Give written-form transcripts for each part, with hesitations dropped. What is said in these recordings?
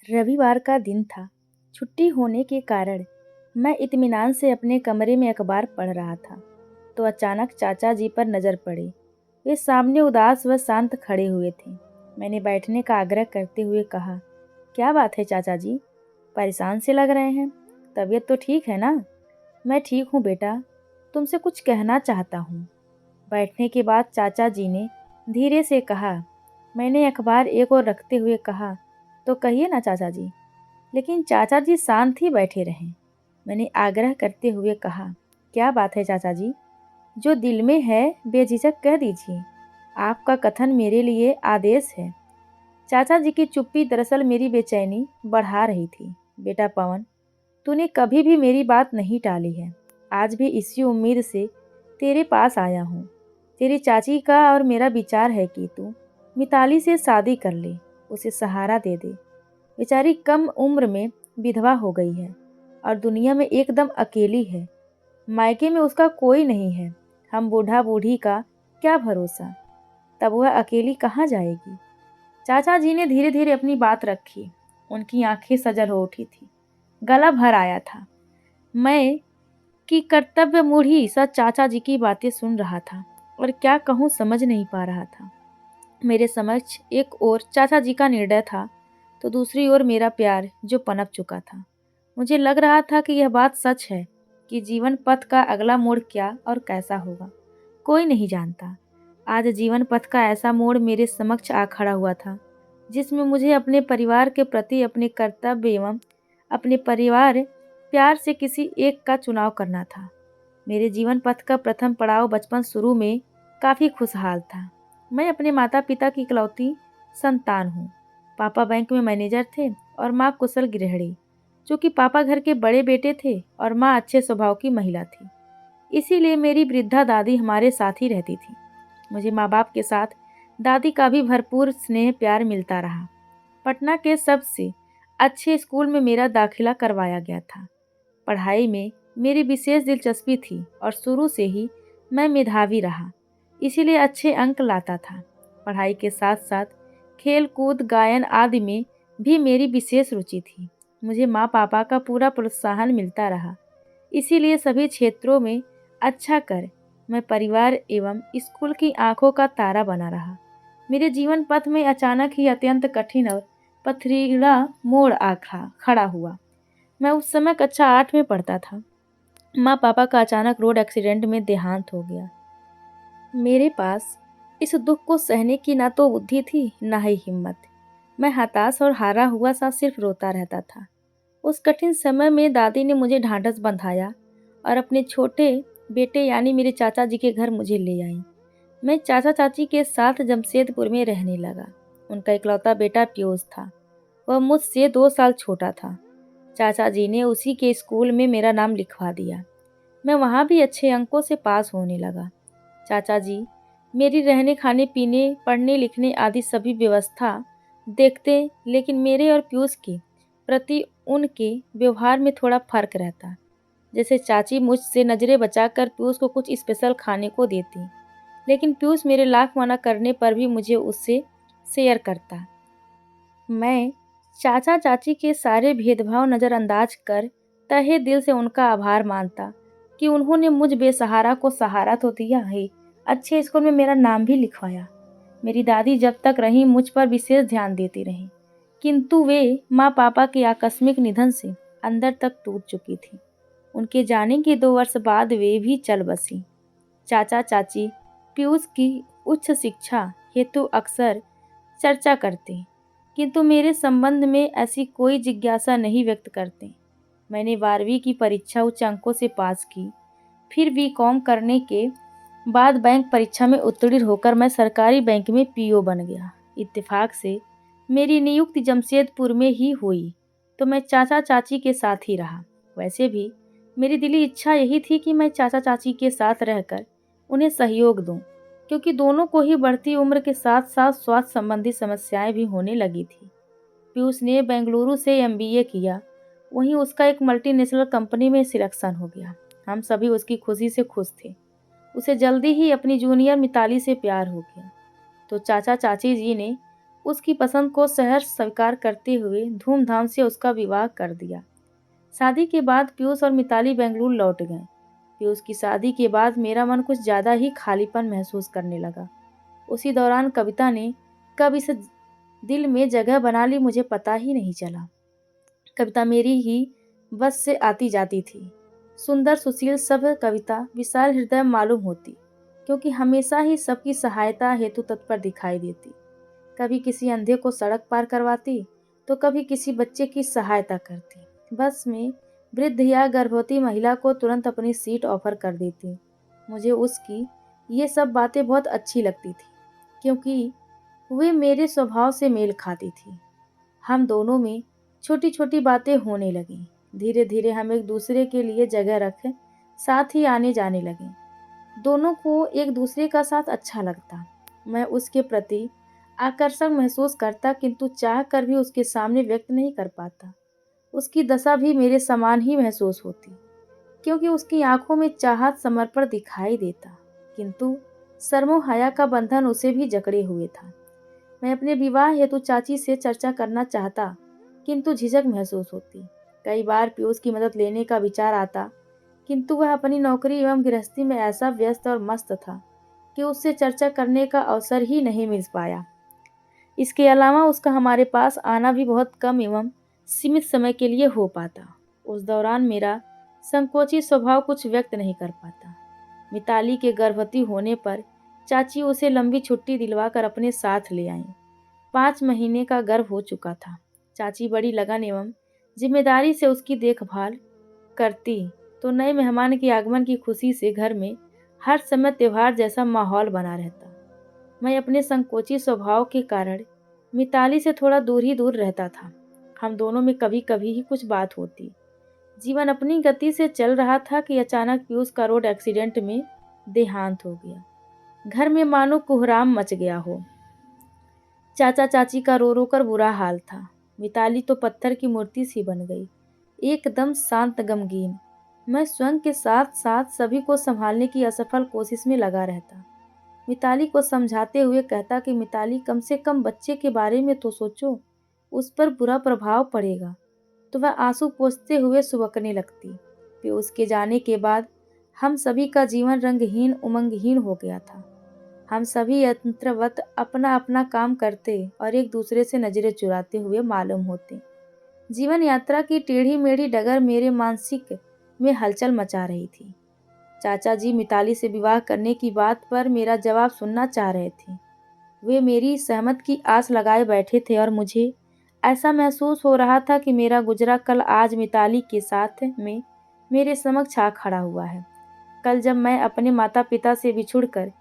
रविवार का दिन था। छुट्टी होने के कारण मैं इत्मीनान से अपने कमरे में अखबार पढ़ रहा था, तो अचानक चाचा जी पर नज़र पड़ी। वे सामने उदास व शांत खड़े हुए थे। मैंने बैठने का आग्रह करते हुए कहा, क्या बात है चाचा जी, परेशान से लग रहे हैं? तबीयत तो ठीक है ना? मैं ठीक हूँ बेटा, तुमसे कुछ कहना चाहता हूँ। बैठने के बाद चाचा जी ने धीरे से कहा। मैंने अखबार एक ओर रखते हुए कहा, तो कहिए ना चाचा जी। लेकिन चाचा जी शांत ही बैठे रहे। मैंने आग्रह करते हुए कहा, क्या बात है चाचा जी, जो दिल में है बेझिझक कह दीजिए। आपका कथन मेरे लिए आदेश है। चाचा जी की चुप्पी दरअसल मेरी बेचैनी बढ़ा रही थी। बेटा पवन, तूने कभी भी मेरी बात नहीं टाली है। आज भी इसी उम्मीद से तेरे पास आया हूँ। तेरी चाची का और मेरा विचार है कि तू मिताली से शादी कर ले, उसे सहारा दे दे। बेचारी कम उम्र में विधवा हो गई है और दुनिया में एकदम अकेली है। मायके में उसका कोई नहीं है। हम बूढ़ा बूढ़ी का क्या भरोसा, तब वह अकेली कहाँ जाएगी। चाचा जी ने धीरे धीरे अपनी बात रखी। उनकी आंखें सजल हो उठी थी, गला भर आया था। मैं कि कर्तव्य मूढ़ी सा चाचा जी की बातें सुन रहा था और क्या कहूँ समझ नहीं पा रहा था। मेरे समक्ष एक ओर चाचा जी का निर्णय था, तो दूसरी ओर मेरा प्यार जो पनप चुका था। मुझे लग रहा था कि यह बात सच है कि जीवन पथ का अगला मोड़ क्या और कैसा होगा, कोई नहीं जानता। आज जीवन पथ का ऐसा मोड़ मेरे समक्ष आ खड़ा हुआ था, जिसमें मुझे अपने परिवार के प्रति अपने कर्तव्य एवं अपने परिवार प्यार से किसी एक का चुनाव करना था। मेरे जीवन पथ का प्रथम पड़ाव बचपन शुरू में काफ़ी खुशहाल था। मैं अपने माता पिता की इकलौती संतान हूँ। पापा बैंक में मैनेजर थे और माँ कुशल गृहिणी। चूँकि पापा घर के बड़े बेटे थे और माँ अच्छे स्वभाव की महिला थी, इसीलिए मेरी वृद्धा दादी हमारे साथ ही रहती थी। मुझे माँ बाप के साथ दादी का भी भरपूर स्नेह प्यार मिलता रहा। पटना के सबसे अच्छे स्कूल में मेरा दाखिला करवाया गया था। पढ़ाई में मेरी विशेष दिलचस्पी थी और शुरू से ही मैं मेधावी रहा, इसीलिए अच्छे अंक लाता था। पढ़ाई के साथ साथ खेल कूद गायन आदि में भी मेरी विशेष रुचि थी। मुझे माँ पापा का पूरा प्रोत्साहन मिलता रहा, इसीलिए सभी क्षेत्रों में अच्छा कर मैं परिवार एवं स्कूल की आंखों का तारा बना रहा। मेरे जीवन पथ में अचानक ही अत्यंत कठिन और पथरीला मोड़ आ खड़ा हुआ। मैं उस समय कक्षा 8 में पढ़ता था। माँ पापा का अचानक रोड एक्सीडेंट में देहांत हो गया। मेरे पास इस दुख को सहने की ना तो बुद्धि थी ना ही हिम्मत। मैं हताश और हारा हुआ सा सिर्फ रोता रहता था। उस कठिन समय में दादी ने मुझे ढांढस बंधाया और अपने छोटे बेटे यानी मेरे चाचा जी के घर मुझे ले आई। मैं चाचा चाची के साथ जमशेदपुर में रहने लगा। उनका इकलौता बेटा पीयूष था। वह मुझसे 2 साल छोटा था। चाचा जी ने उसी के स्कूल में मेरा नाम लिखवा दिया। मैं वहाँ भी अच्छे अंकों से पास होने लगा। चाचा जी मेरी रहने खाने पीने पढ़ने लिखने आदि सभी व्यवस्था देखते, लेकिन मेरे और पीयूष के प्रति उनके व्यवहार में थोड़ा फर्क रहता। जैसे चाची मुझसे नज़रें बचाकर पीयूष को कुछ स्पेशल खाने को देती, लेकिन पीयूष मेरे लाख मना करने पर भी मुझे उससे शेयर करता। मैं चाचा चाची के सारे भेदभाव नज़रअंदाज कर तहे दिल से उनका आभार मानता कि उन्होंने मुझ बेसहारा को सहारा तो दिया ही, अच्छे स्कूल में मेरा नाम भी लिखवाया। मेरी दादी जब तक रहीं मुझ पर विशेष ध्यान देती रहीं, किंतु वे माँ पापा के आकस्मिक निधन से अंदर तक टूट चुकी थी। उनके जाने के 2 वर्ष बाद वे भी चल बसी। चाचा चाची पीयूष की उच्च शिक्षा हेतु अक्सर चर्चा करते, किंतु मेरे संबंध में ऐसी कोई जिज्ञासा नहीं व्यक्त करते। मैंने 12वीं की परीक्षा उच्च अंकों से पास की। फिर बीकॉम करने के बाद बैंक परीक्षा में उत्तीर्ण होकर मैं सरकारी बैंक में पीओ बन गया। इत्तेफाक से मेरी नियुक्ति जमशेदपुर में ही हुई, तो मैं चाचा चाची के साथ ही रहा। वैसे भी मेरी दिली इच्छा यही थी कि मैं चाचा चाची के साथ रहकर उन्हें सहयोग दूं, क्योंकि दोनों को ही बढ़ती उम्र के साथ साथ स्वास्थ्य संबंधी समस्याएं भी होने लगी थी। पीयूष ने बेंगलुरु से एमबीए किया, वहीं उसका एक मल्टीनेशनल कंपनी में सिलेक्शन हो गया। हम सभी उसकी खुशी से खुश थे। उसे जल्दी ही अपनी जूनियर मिताली से प्यार हो गया, तो चाचा चाची जी ने उसकी पसंद को सहर्ष स्वीकार करते हुए धूमधाम से उसका विवाह कर दिया। शादी के बाद पीयूष और मिताली बेंगलुरु लौट गए। पीयूष की शादी के बाद मेरा मन कुछ ज़्यादा ही खालीपन महसूस करने लगा। उसी दौरान कविता ने कब इस दिल में जगह बना ली मुझे पता ही नहीं चला। कविता मेरी ही बस से आती जाती थी। सुंदर सुशील सब कविता विशाल हृदय मालूम होती, क्योंकि हमेशा ही सबकी सहायता हेतु तत्पर दिखाई देती। कभी किसी अंधे को सड़क पार करवाती तो कभी किसी बच्चे की सहायता करती। बस में वृद्ध या गर्भवती महिला को तुरंत अपनी सीट ऑफर कर देती। मुझे उसकी ये सब बातें बहुत अच्छी लगती थी, क्योंकि वे मेरे स्वभाव से मेल खाती थी। हम दोनों में छोटी छोटी बातें होने लगीं। धीरे धीरे हम एक दूसरे के लिए जगह रख साथ ही आने जाने लगे। दोनों को एक दूसरे का साथ अच्छा लगता। मैं उसके प्रति आकर्षण महसूस करता, किंतु चाह कर भी उसके सामने व्यक्त नहीं कर पाता। उसकी दशा भी मेरे समान ही महसूस होती, क्योंकि उसकी आंखों में चाहत समर्पण दिखाई देता, किंतु शर्मो हया का बंधन उसे भी जकड़े हुए था। मैं अपने विवाह हेतु चाची से चर्चा करना चाहता, किंतु झिझक महसूस होती। कई बार पीयूष की मदद लेने का विचार आता, किंतु वह अपनी नौकरी एवं गृहस्थी में ऐसा व्यस्त और मस्त था कि उससे चर्चा करने का अवसर ही नहीं मिल पाया। इसके अलावा उसका हमारे पास आना भी बहुत कम एवं सीमित समय के लिए हो पाता। उस दौरान मेरा संकोची स्वभाव कुछ व्यक्त नहीं कर पाता। मिताली के गर्भवती होने पर चाची उसे लंबी छुट्टी दिलवाकर अपने साथ ले आईं। 5 महीने का गर्भ हो चुका था। चाची बड़ी लगन एवं जिम्मेदारी से उसकी देखभाल करती, तो नए मेहमान के आगमन की खुशी से घर में हर समय त्योहार जैसा माहौल बना रहता। मैं अपने संकोची स्वभाव के कारण मिताली से थोड़ा दूर ही दूर रहता था। हम दोनों में कभी कभी ही कुछ बात होती। जीवन अपनी गति से चल रहा था कि अचानक पीयूष का रोड एक्सीडेंट में देहांत हो गया। घर में मानो कोहराम मच गया हो। चाचा चाची का रो रो कर बुरा हाल था। मिताली तो पत्थर की मूर्ति सी बन गई, एकदम शांत गमगीन। मैं स्वयं के साथ साथ सभी को संभालने की असफल कोशिश में लगा रहता। मिताली को समझाते हुए कहता कि मिताली, कम से कम बच्चे के बारे में तो सोचो, उस पर बुरा प्रभाव पड़ेगा। तो वह आंसू पोंछते हुए सुबकने लगती। पीयूष के जाने के बाद हम सभी का जीवन रंगहीन उमंगहीन हो गया था। हम सभी यंत्रवत अपना अपना काम करते और एक दूसरे से नजरें चुराते हुए मालूम होते। जीवन यात्रा की टेढ़ी मेढ़ी डगर मेरे मानसिक में हलचल मचा रही थी। चाचा जी मिताली से विवाह करने की बात पर मेरा जवाब सुनना चाह रहे थे। वे मेरी सहमत की आस लगाए बैठे थे और मुझे ऐसा महसूस हो रहा था कि मेरा गुजरा कल आज मिताली के साथ में मेरे समक्ष आ खड़ा हुआ है। कल जब मैं अपने माता पिता से बिछुड़कर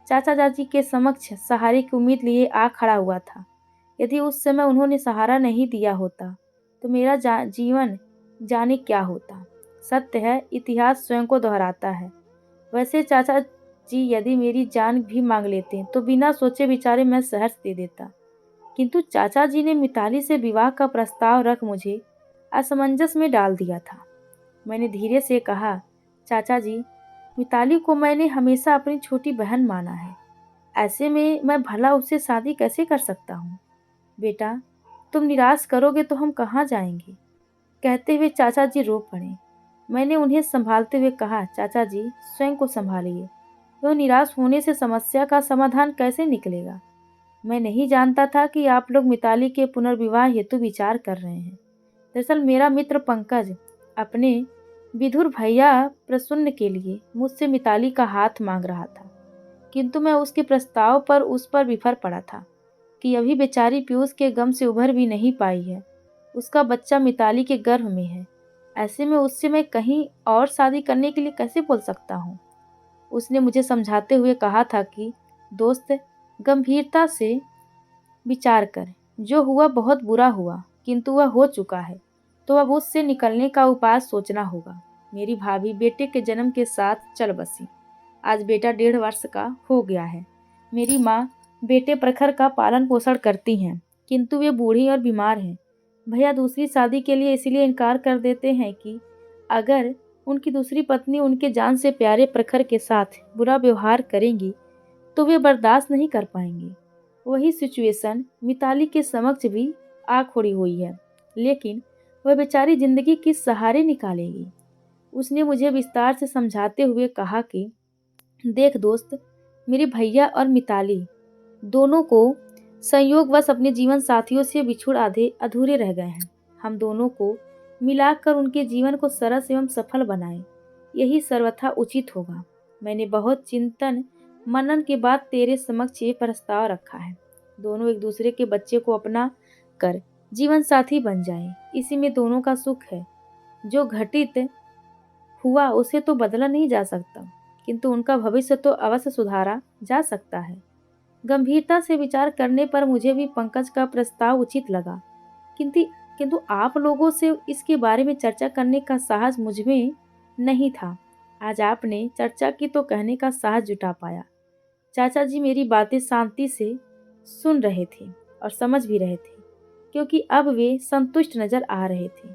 चाचा चाची के समक्ष सहारे की उम्मीद लिए आ खड़ा हुआ था, यदि उस समय उन्होंने सहारा नहीं दिया होता तो मेरा जीवन जाने क्या होता। सत्य है, इतिहास स्वयं को दोहराता है। वैसे चाचा जी यदि मेरी जान भी मांग लेते तो बिना सोचे विचारे मैं सहर्ष दे देता, किंतु चाचा जी ने मिताली से विवाह का प्रस्ताव रख मुझे असमंजस में डाल दिया था। मैंने धीरे से कहा, चाचा जी, मिताली को मैंने हमेशा अपनी छोटी बहन माना है। ऐसे में मैं भला उससे शादी कैसे कर सकता हूँ? बेटा, तुम निराश करोगे तो हम कहाँ जाएंगे? कहते हुए चाचा जी रो पड़े। मैंने उन्हें संभालते हुए कहा, चाचा जी स्वयं को संभालिए। तो निराश होने से समस्या का समाधान कैसे निकलेगा? मैं नहीं जानता था कि आप लोग मिताली के पुनर्विवाह हेतु विचार कर रहे हैं। दरअसल मेरा मित्र पंकज अपने विधुर भैया प्रसून्न के लिए मुझसे मिताली का हाथ मांग रहा था, किंतु मैं उसके प्रस्ताव पर उस पर विफर पड़ा था कि अभी बेचारी पीयूष के गम से उभर भी नहीं पाई है। उसका बच्चा मिताली के गर्भ में है। ऐसे में उससे मैं कहीं और शादी करने के लिए कैसे बोल सकता हूँ? उसने मुझे समझाते हुए कहा था कि दोस्त, गंभीरता से विचार कर। जो हुआ बहुत बुरा हुआ, किंतु वह हो चुका है, तो अब उससे निकलने का उपाय सोचना होगा। मेरी भाभी बेटे के जन्म के साथ चल बसी। आज बेटा 1.5 वर्ष का हो गया है। मेरी माँ बेटे प्रखर का पालन पोषण करती हैं, किंतु वे बूढ़ी और बीमार हैं। भैया दूसरी शादी के लिए इसलिए इनकार कर देते हैं कि अगर उनकी दूसरी पत्नी उनके जान से प्यारे प्रखर के साथ बुरा व्यवहार करेंगी तो वे बर्दाश्त नहीं कर पाएंगे। वही सिचुएशन मिताली के समक्ष भी आ खड़ी हुई है, लेकिन वह बेचारी जिंदगी किस सहारे निकालेगी। उसने मुझे विस्तार से समझाते हुए कहा कि देख दोस्त, मेरे भैया और मिताली दोनों को संयोगवश अपने जीवन साथियों से बिछुड़ आधे अधूरे रह गए हैं। हम दोनों को मिलाकर उनके जीवन को सरस एवं सफल बनाएं, यही सर्वथा उचित होगा। मैंने बहुत चिंतन मनन के बाद तेरे समक्ष ये प्रस्ताव रखा है। दोनों एक दूसरे के बच्चे को अपना कर जीवन साथी बन जाएं, इसी में दोनों का सुख है। जो घटित हुआ उसे तो बदला नहीं जा सकता, किंतु उनका भविष्य तो अवश्य सुधारा जा सकता है। गंभीरता से विचार करने पर मुझे भी पंकज का प्रस्ताव उचित लगा, किंतु किंतु आप लोगों से इसके बारे में चर्चा करने का साहस मुझमें नहीं था। आज आपने चर्चा की तो कहने का साहस जुटा पाया। चाचा जी मेरी बातें शांति से सुन रहे थे और समझ भी रहे थे, क्योंकि अब वे संतुष्ट नजर आ रहे थे।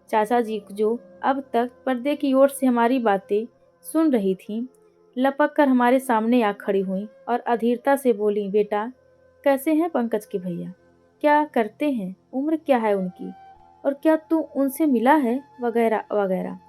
चाचा जी जो अब तक पर्दे की ओर से हमारी बातें सुन रही थीं, लपक कर हमारे सामने आ खड़ी हुई और अधीरता से बोली, बेटा कैसे हैं पंकज के भैया, क्या करते हैं, उम्र क्या है उनकी, और क्या तू उनसे मिला है, वगैरह वगैरह।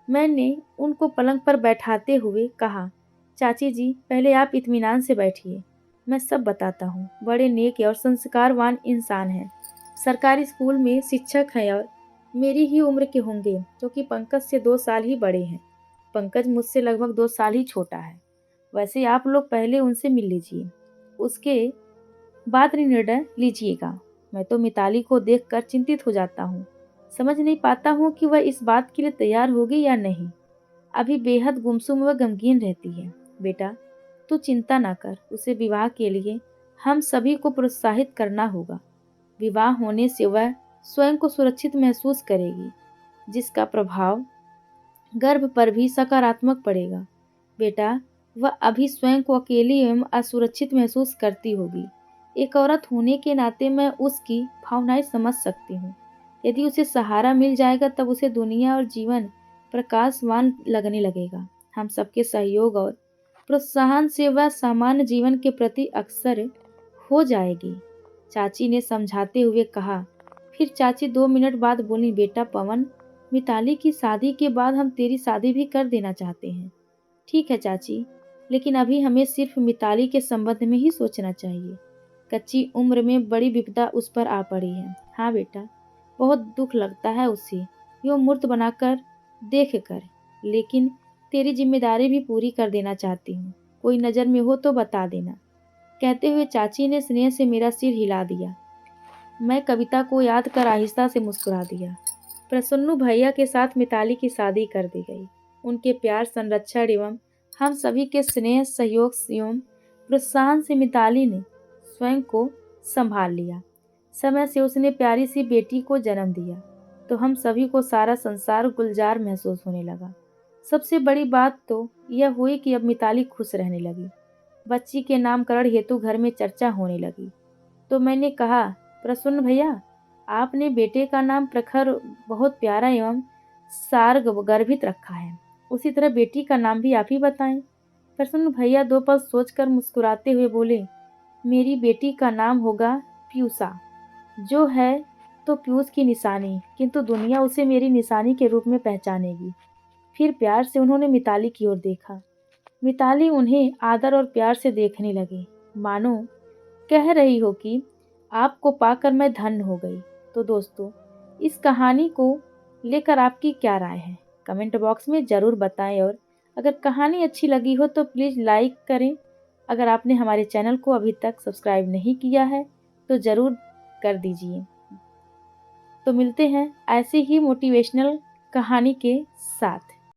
मैंने उनको पलंग पर बैठाते हुए कहा, चाची जी पहले आप इत्मीनान से बैठिए, मैं सब बताता हूँ। बड़े नेक और संस्कारवान इंसान हैं, सरकारी स्कूल में शिक्षक हैं और मेरी ही उम्र के होंगे, क्योंकि पंकज से 2 साल ही बड़े हैं। पंकज मुझसे लगभग 2 साल ही छोटा है। वैसे आप लोग पहले उनसे मिल लीजिए, उसके बाद निर्णय लीजिएगा। मैं तो मिताली को देखकर चिंतित हो जाता हूँ, समझ नहीं पाता हूँ कि वह इस बात के लिए तैयार होगी या नहीं। अभी बेहद गुमसुम व गमगीन रहती है। बेटा तू चिंता ना कर, उसे विवाह के लिए हम सभी को प्रोत्साहित करना होगा। विवाह होने से वह स्वयं को सुरक्षित महसूस करेगी, जिसका प्रभाव गर्भ पर भी सकारात्मक पड़ेगा। बेटा वह अभी स्वयं को अकेली एवं असुरक्षित महसूस करती होगी। एक औरत होने के नाते मैं उसकी भावनाएं समझ सकती हूँ। यदि उसे सहारा मिल जाएगा तब उसे दुनिया और जीवन प्रकाशवान लगने लगेगा। हम सबके सहयोग और प्रोत्साहन से वह सामान्य जीवन के प्रति अग्रसर हो जाएगी, चाची ने समझाते हुए कहा। फिर चाची 2 मिनट बाद बोली, बेटा पवन, मिताली की शादी के बाद हम तेरी शादी भी कर देना चाहते हैं। ठीक है चाची, लेकिन अभी हमें सिर्फ मिताली के संबंध में ही सोचना चाहिए। कच्ची उम्र में बड़ी विपदा उस पर आ पड़ी है। हाँ बेटा, बहुत दुख लगता है उसे यूं मूर्त बनाकर देख कर, लेकिन तेरी जिम्मेदारी भी पूरी कर देना चाहती हूँ। कोई नज़र में हो तो बता देना। कहते हुए चाची ने स्नेह से मेरा सिर हिला दिया। मैं कविता को याद कर आहिस्ता से मुस्कुरा दिया। प्रसन्नु भैया के साथ मिताली की शादी कर दी गई। उनके प्यार, संरक्षण एवं हम सभी के स्नेह, सहयोग एवं प्रोत्साहन से मिताली ने स्वयं को संभाल लिया। समय से उसने प्यारी सी बेटी को जन्म दिया तो हम सभी को सारा संसार गुलजार महसूस होने लगा। सबसे बड़ी बात तो यह हुई कि अब मिताली खुश रहने लगी। बच्ची के नामकरण हेतु घर में चर्चा होने लगी तो मैंने कहा, प्रसन्न भैया, आपने बेटे का नाम प्रखर बहुत प्यारा एवं सारगर्भित रखा है। उसी तरह बेटी का नाम भी आप ही बताएं। प्रसन्न भैया 2 पल सोचकर मुस्कुराते हुए बोले, मेरी बेटी का नाम होगा पीयूषा, जो है तो पीयूष की निशानी, किंतु दुनिया उसे मेरी निशानी के रूप में पहचानेगी। फिर प्यार से उन्होंने मिताली की ओर देखा। मिताली उन्हें आदर और प्यार से देखने लगी, मानो कह रही हो कि आपको पाकर मैं धन्य हो गई। तो दोस्तों, इस कहानी को लेकर आपकी क्या राय है, कमेंट बॉक्स में ज़रूर बताएं। और अगर कहानी अच्छी लगी हो तो प्लीज़ लाइक करें। अगर आपने हमारे चैनल को अभी तक सब्सक्राइब नहीं किया है तो ज़रूर कर दीजिए। तो मिलते हैं ऐसे ही मोटिवेशनल कहानी के साथ।